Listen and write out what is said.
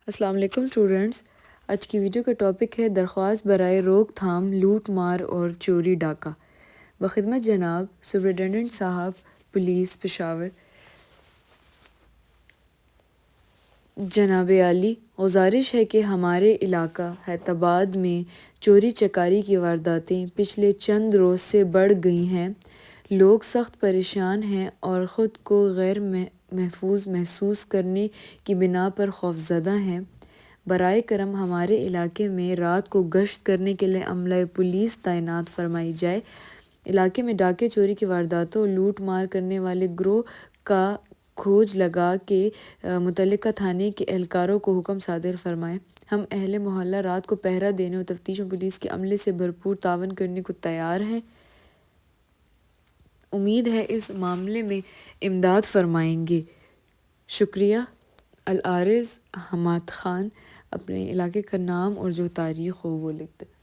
السلام علیکم اسٹوڈنٹس، آج کی ویڈیو کا ٹاپک ہے درخواست برائے روک تھام لوٹ مار اور چوری ڈاکہ۔ بخدمت جناب سپرنٹنڈنٹ صاحب پولیس پشاور جناب عالی، گزارش ہے کہ ہمارے علاقہ حیدر آباد میں چوری چکاری کی وارداتیں پچھلے چند روز سے بڑھ گئی ہیں۔ لوگ سخت پریشان ہیں اور خود کو غیر محفوظ محسوس کرنے کی بنا پر خوفزدہ ہیں۔ برائے کرم ہمارے علاقے میں رات کو گشت کرنے کے لیے عملہ پولیس تعینات فرمائی جائے۔ علاقے میں ڈاکے چوری کی وارداتوں اور لوٹ مار کرنے والے گروہ کا کھوج لگا کے متعلقہ تھانے کے اہلکاروں کو حکم صادر فرمائیں۔ ہم اہل محلہ رات کو پہرہ دینے اور تفتیش میں پولیس کے عملے سے بھرپور تعاون کرنے کو تیار ہیں۔ امید ہے اس معاملے میں امداد فرمائیں گے۔ شکریہ۔ العارض حماد خان اپنے علاقے کا نام اور جو تاریخ ہو وہ لکھ دیں۔